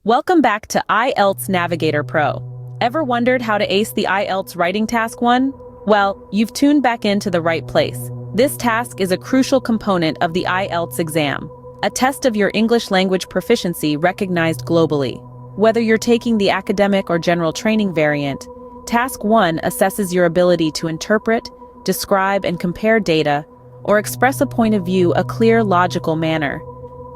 Welcome back to IELTS Navigator Pro. Ever wondered how to ace the IELTS Writing Task 1? Well, you've tuned back into the right place. This task is a crucial component of the IELTS exam, a test of your English language proficiency recognized globally. Whether you're taking the academic or general training variant, Task 1 assesses your ability to interpret, describe, and compare data, or express a point of view in a clear, logical manner.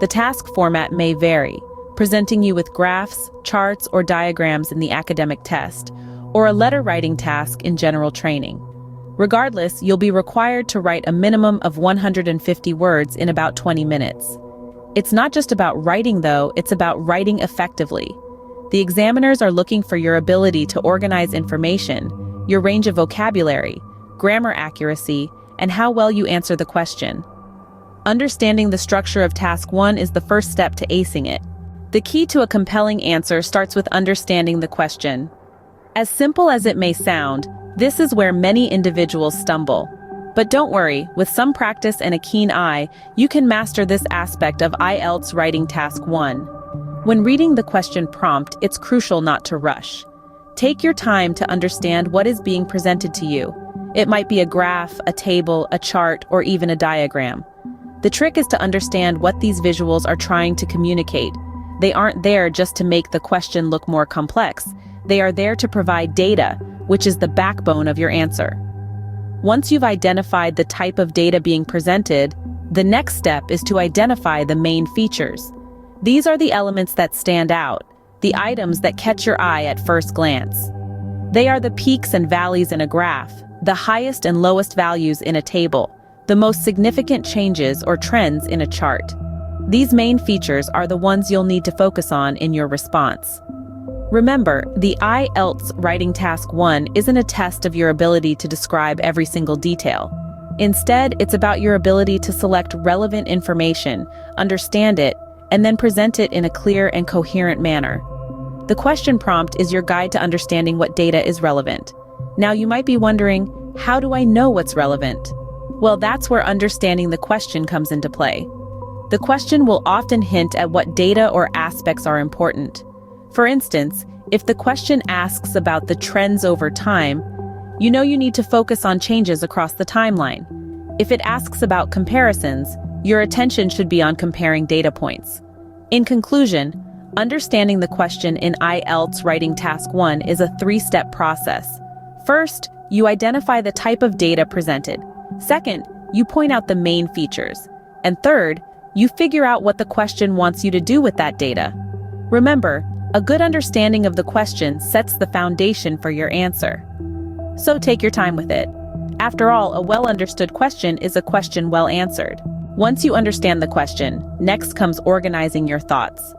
The task format may vary, presenting you with graphs, charts, or diagrams in the academic test, or a letter writing task in general training. Regardless, you'll be required to write a minimum of 150 words in about 20 minutes. It's not just about writing, though, it's about writing effectively. The examiners are looking for your ability to organize information, your range of vocabulary, grammar accuracy, and how well you answer the question. Understanding the structure of Task 1 is the first step to acing it. The key to a compelling answer starts with understanding the question. As simple as it may sound, this is where many individuals stumble. But don't worry, with some practice and a keen eye, you can master this aspect of IELTS Writing Task 1. When reading the question prompt, it's crucial not to rush. Take your time to understand what is being presented to you. It might be a graph, a table, a chart, or even a diagram. The trick is to understand what these visuals are trying to communicate. They aren't there just to make the question look more complex. They are there to provide data, which is the backbone of your answer. Once you've identified the type of data being presented, the next step is to identify the main features. These are the elements that stand out, the items that catch your eye at first glance. They are the peaks and valleys in a graph, the highest and lowest values in a table, the most significant changes or trends in a chart. These main features are the ones you'll need to focus on in your response. Remember, the IELTS Writing Task 1 isn't a test of your ability to describe every single detail. Instead, it's about your ability to select relevant information, understand it, and then present it in a clear and coherent manner. The question prompt is your guide to understanding what data is relevant. Now you might be wondering, how do I know what's relevant? Well, that's where understanding the question comes into play. The question will often hint at what data or aspects are important. For instance, if the question asks about the trends over time, you know you need to focus on changes across the timeline. If it asks about comparisons, your attention should be on comparing data points. In conclusion, understanding the question in IELTS Writing Task 1 is a three-step process. First, you identify the type of data presented. Second, you point out the main features. And third, you figure out what the question wants you to do with that data. Remember, a good understanding of the question sets the foundation for your answer. So take your time with it. After all, a well-understood question is a question well answered. Once you understand the question, next comes organizing your thoughts.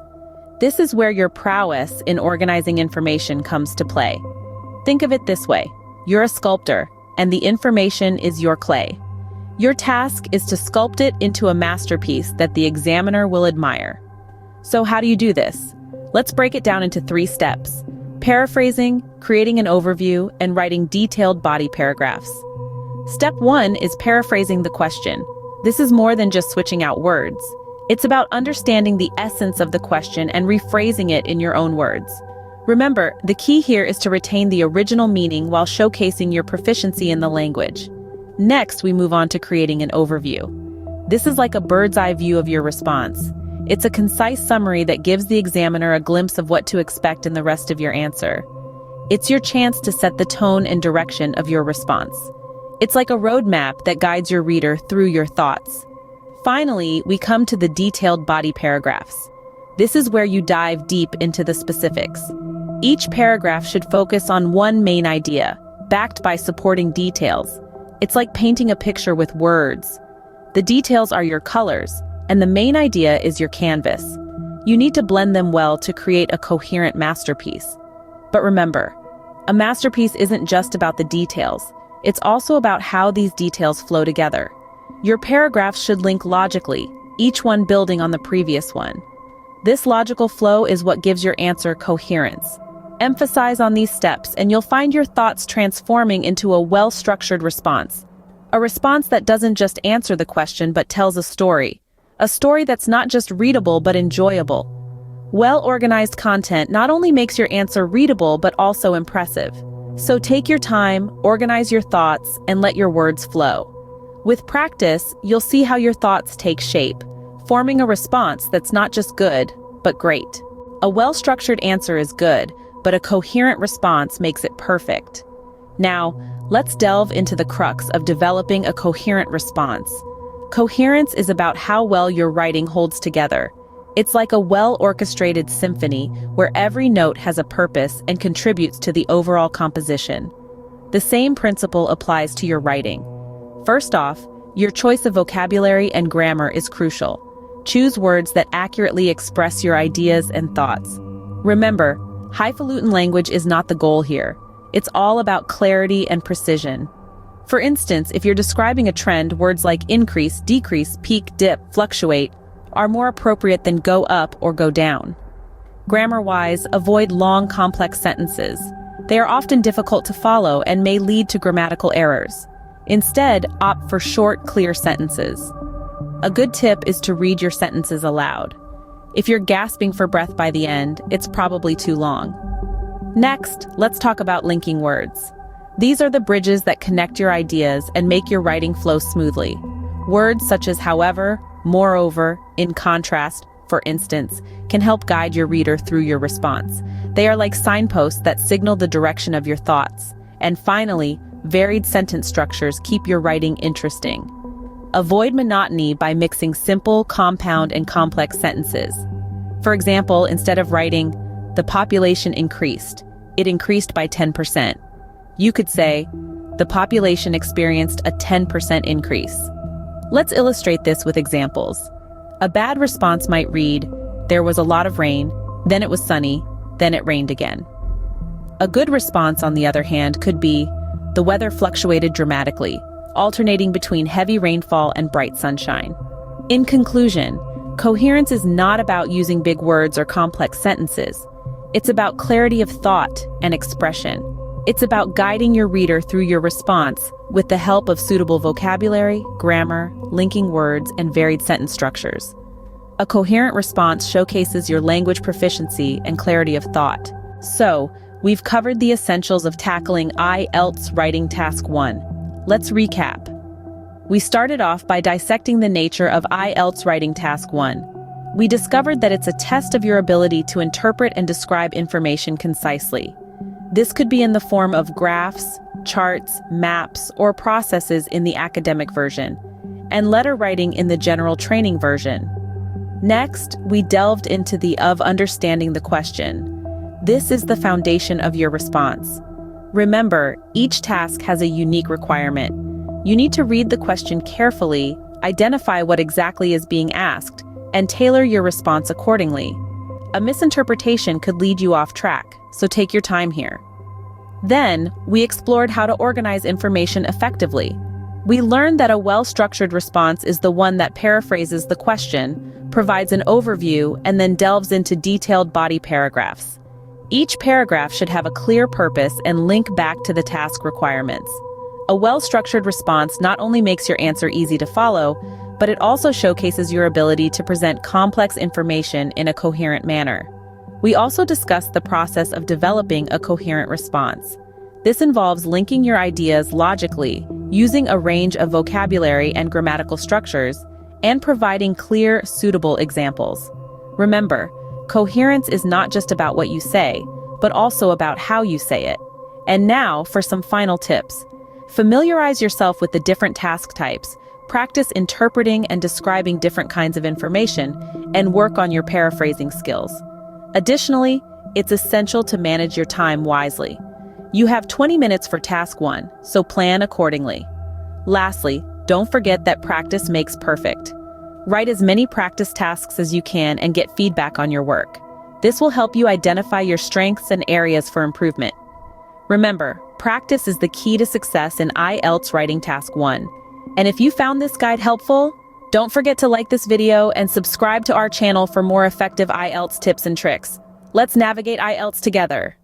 This is where your prowess in organizing information comes to play. Think of it this way. You're a sculptor, and the information is your clay. Your task is to sculpt it into a masterpiece that the examiner will admire. So how do you do this? Let's break it down into 3 steps: paraphrasing, creating an overview, and writing detailed body paragraphs. Step 1 is paraphrasing the question. This is more than just switching out words. It's about understanding the essence of the question and rephrasing it in your own words. Remember, the key here is to retain the original meaning while showcasing your proficiency in the language. Next, we move on to creating an overview. This is like a bird's eye view of your response. It's a concise summary that gives the examiner a glimpse of what to expect in the rest of your answer. It's your chance to set the tone and direction of your response. It's like a roadmap that guides your reader through your thoughts. Finally, we come to the detailed body paragraphs. This is where you dive deep into the specifics. Each paragraph should focus on one main idea, backed by supporting details. It's like painting a picture with words. The details are your colors, and the main idea is your canvas. You need to blend them well to create a coherent masterpiece. But remember, a masterpiece isn't just about the details. It's also about how these details flow together. Your paragraphs should link logically, each one building on the previous one. This logical flow is what gives your answer coherence. Emphasize on these steps, and you'll find your thoughts transforming into a well-structured response. A response that doesn't just answer the question but tells a story. A story that's not just readable but enjoyable. Well-organized content not only makes your answer readable but also impressive. So take your time, organize your thoughts, and let your words flow. With practice, you'll see how your thoughts take shape, forming a response that's not just good, but great. A well-structured answer is good, but a coherent response makes it perfect. Now, let's delve into the crux of developing a coherent response. Coherence is about how well your writing holds together. It's like a well-orchestrated symphony where every note has a purpose and contributes to the overall composition. The same principle applies to your writing. First off, your choice of vocabulary and grammar is crucial. Choose words that accurately express your ideas and thoughts. Remember, highfalutin language is not the goal here. It's all about clarity and precision. For instance, if you're describing a trend, words like increase, decrease, peak, dip, fluctuate are more appropriate than go up or go down. Grammar-wise, avoid long, complex sentences. They are often difficult to follow and may lead to grammatical errors. Instead, opt for short, clear sentences. A good tip is to read your sentences aloud. If you're gasping for breath by the end, it's probably too long. Next, let's talk about linking words. These are the bridges that connect your ideas and make your writing flow smoothly. Words such as however, moreover, in contrast, for instance, can help guide your reader through your response. They are like signposts that signal the direction of your thoughts. And finally, varied sentence structures keep your writing interesting. Avoid monotony by mixing simple, compound, and complex sentences. For example, instead of writing, "The population increased. It increased by 10%. You could say, "The population experienced a 10% increase." Let's illustrate this with examples. A bad response might read, "There was a lot of rain, then it was sunny, then it rained again." A good response, on the other hand, could be, "The weather fluctuated dramatically, alternating between heavy rainfall and bright sunshine." In conclusion, coherence is not about using big words or complex sentences. It's about clarity of thought and expression. It's about guiding your reader through your response with the help of suitable vocabulary, grammar, linking words, and varied sentence structures. A coherent response showcases your language proficiency and clarity of thought. So, we've covered the essentials of tackling IELTS Writing Task 1. Let's recap. We started off by dissecting the nature of IELTS Writing Task 1. We discovered that it's a test of your ability to interpret and describe information concisely. This could be in the form of graphs, charts, maps, or processes in the academic version, and letter writing in the general training version. Next, we delved into the of understanding the question. This is the foundation of your response. Remember, each task has a unique requirement. You need to read the question carefully, identify what exactly is being asked, and tailor your response accordingly. A misinterpretation could lead you off track, so take your time here. Then, we explored how to organize information effectively. We learned that a well-structured response is the one that paraphrases the question, provides an overview, and then delves into detailed body paragraphs. Each paragraph should have a clear purpose and link back to the task requirements. A well-structured response not only makes your answer easy to follow, but it also showcases your ability to present complex information in a coherent manner. We also discussed the process of developing a coherent response. This involves linking your ideas logically, using a range of vocabulary and grammatical structures, and providing clear, suitable examples. Remember, coherence is not just about what you say, but also about how you say it. And now for some final tips. Familiarize yourself with the different task types, practice interpreting and describing different kinds of information, and work on your paraphrasing skills. Additionally, it's essential to manage your time wisely. You have 20 minutes for task 1, so plan accordingly. Lastly, don't forget that practice makes perfect. Write as many practice tasks as you can and get feedback on your work. This will help you identify your strengths and areas for improvement. Remember, practice is the key to success in IELTS Writing Task 1. And if you found this guide helpful, don't forget to like this video and subscribe to our channel for more effective IELTS tips and tricks. Let's navigate IELTS together.